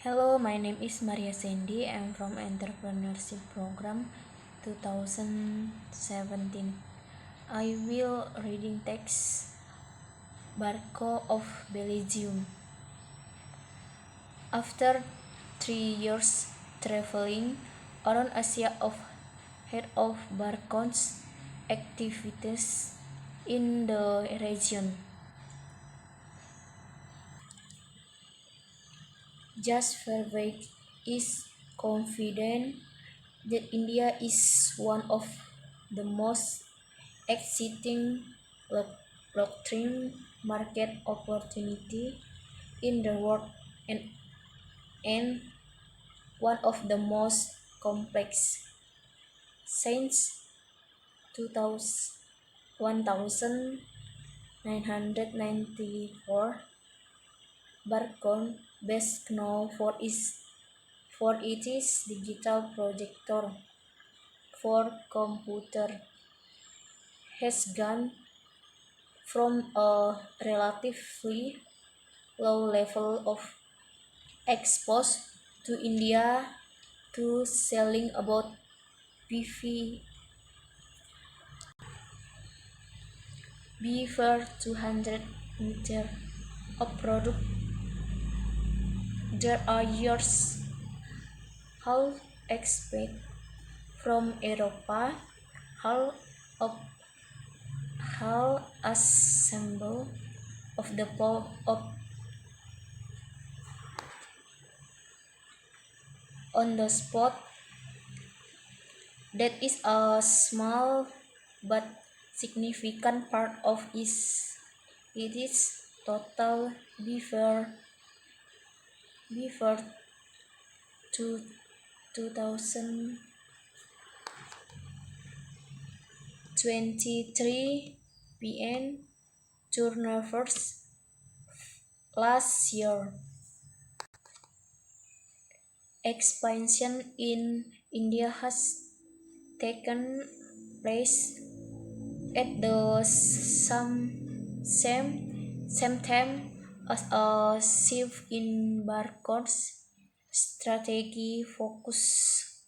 Hello, my name is Maria Sandy. I'm from Entrepreneurship Program 2017. I will reading text Barco of Belgium. After 3 years traveling around Asia of head of Barco's activities in the region. Just Verbeek is confident that India is one of the most exciting blockchain market opportunity in the world and one of the most complex. Since 1994, Barcon best known for its digital projector for computer has gone from a relatively low level of export to India to selling about before 200 meter of product. There are years how expect from Europa, how of how assemble of the of on the spot. That is a small but significant part of its total before to 2023 PN turnovers last year. Expansion in India has taken place at the same time as a shift in Barco's strategy focus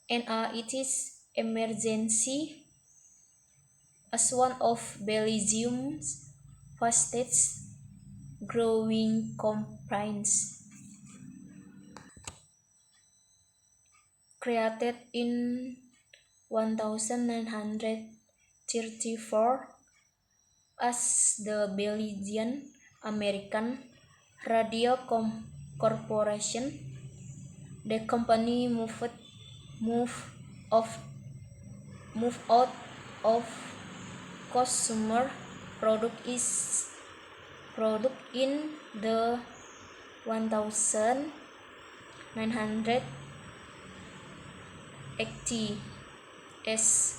and it is emergency as one of Belgium's fastest growing companies. Created in 1934 as the Belgian American Radio Corporation, the company moved out of consumer product in the 1980s.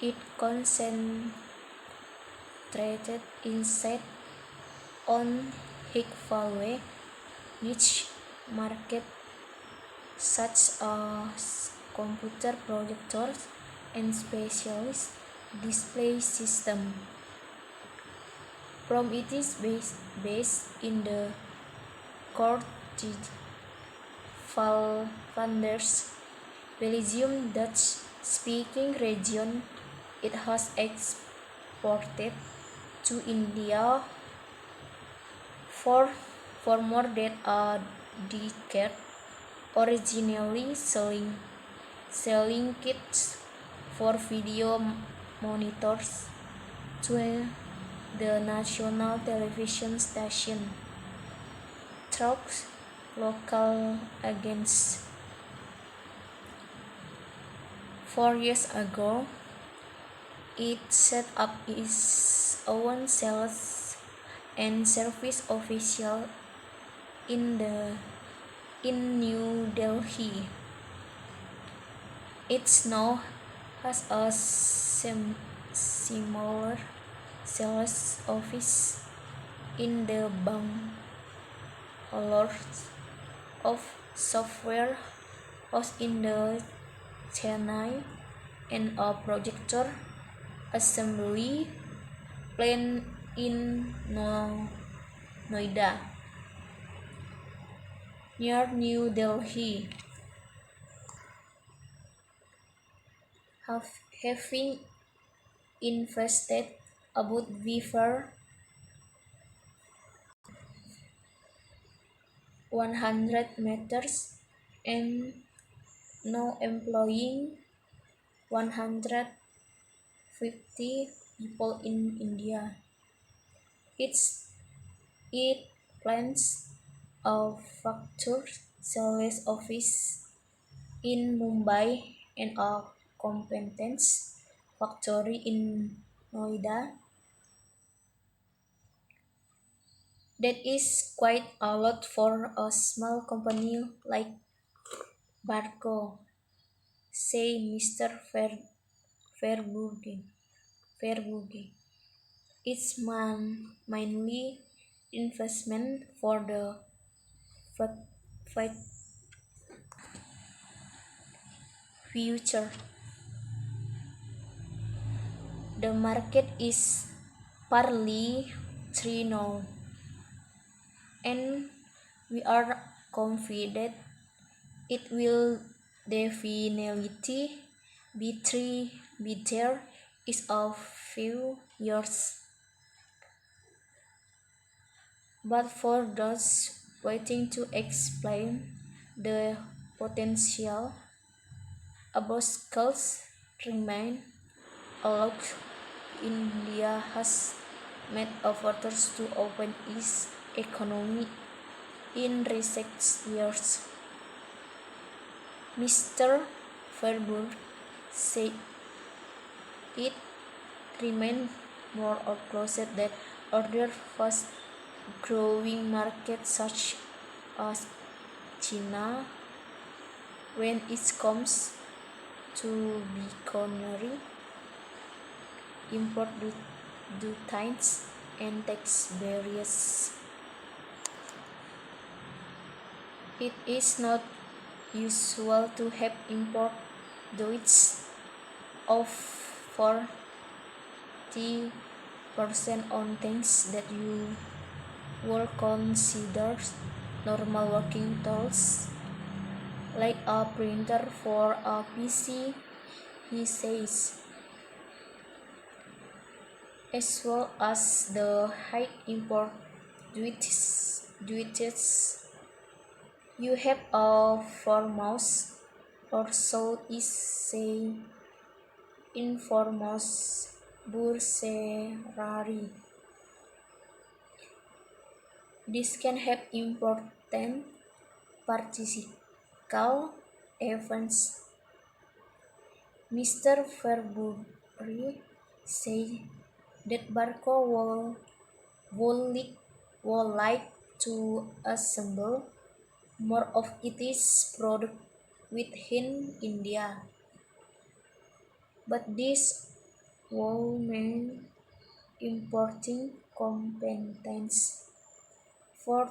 It concentrated instead on high-value niche market such as computer projectors and specialist display system. From it is based in the Flanders, Belgium Dutch-speaking region. It has exported to India for more than a decade, originally selling kits for video monitors to the national television station through local agents. 4 years ago, it set up its own sales and service official in New Delhi. It now has a similar sales office in the Bangalore of software house in the Chennai and a projector assembly plant in Noida, near New Delhi, having invested about over 100 meters and now employing 150 people in India. It plans a factory sales office in Mumbai and a competence factory in Noida. That is quite a lot for a small company like Barco, say Mr. Fairburg. Fairburg. It's mainly investment for the fa- fa- future. The market is partly three now, and we are confident it will definitely be there is a few years. But for those waiting to explain the potential, obstacles remain. Although India has made efforts to open its economy in recent years, Mr. Ferber said it remains more or closer than other fast-growing markets such as China when it comes to binary import duties and tax barriers. It is not usual to have import duties of 40% on things that you would consider normal working tools, like a printer for a PC, he says, as well as the high import duties. You have a farmhouse or Southeast say informous bursary. This can have important particle events. Mr. Fairbury said that Barco would like to assemble more of its product within India. But this will mean importing components for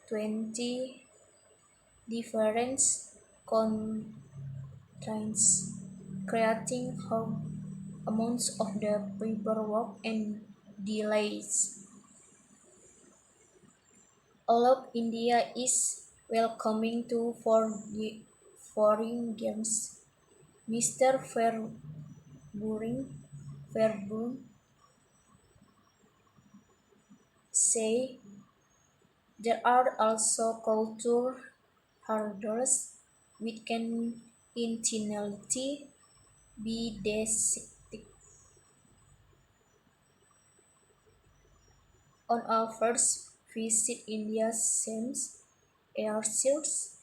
20 different countries, creating amounts of the paperwork and delays. Although India is welcoming to foreign games, Mr. Fairburn say there are also cultural hurdles which can intentionally be dissected. On our first visit India seems airships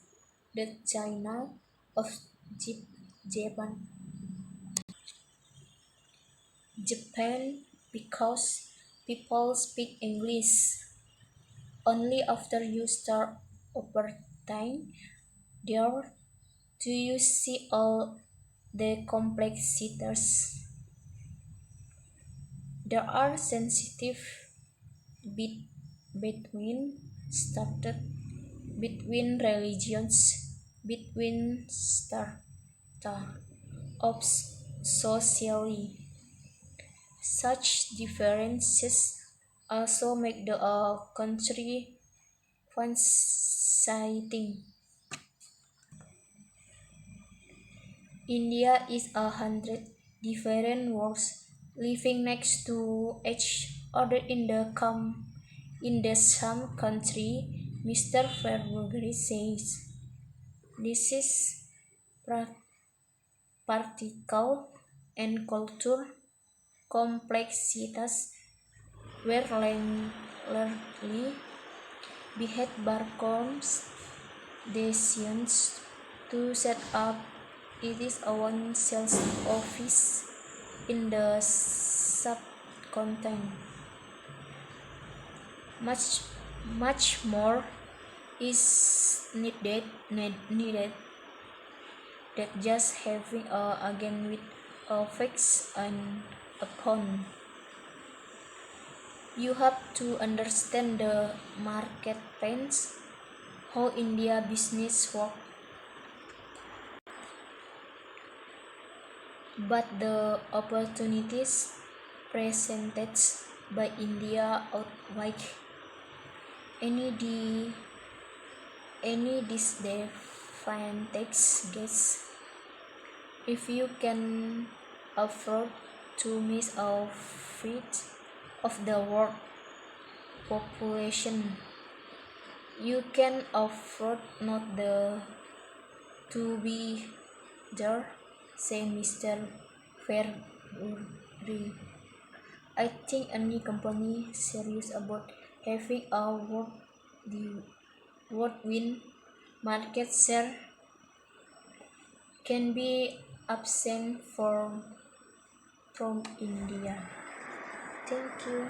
the China of Japan. Japan because people speak English. Only after you start operating there do you see all the complexities. There are sensitive between started between religions, between strata of socially. Such differences also make the country fascinating. India is 100 different worlds living next to each other in the same country. Mr. Fairburg says this is practical and culture complexities were largely behind Barcom's decisions to set up its own sales office in the subcontinent. Much, much more is needed that just having again with a fix and a con. You have to understand the market trends, how India business work, but the opportunities presented by India outweigh any the any disadvantages. If you can afford to miss a fifth of the world population, you can afford not to be there, say Mr. Fairbury. I think any company serious about having a world win market share can be absent from India. Thank you.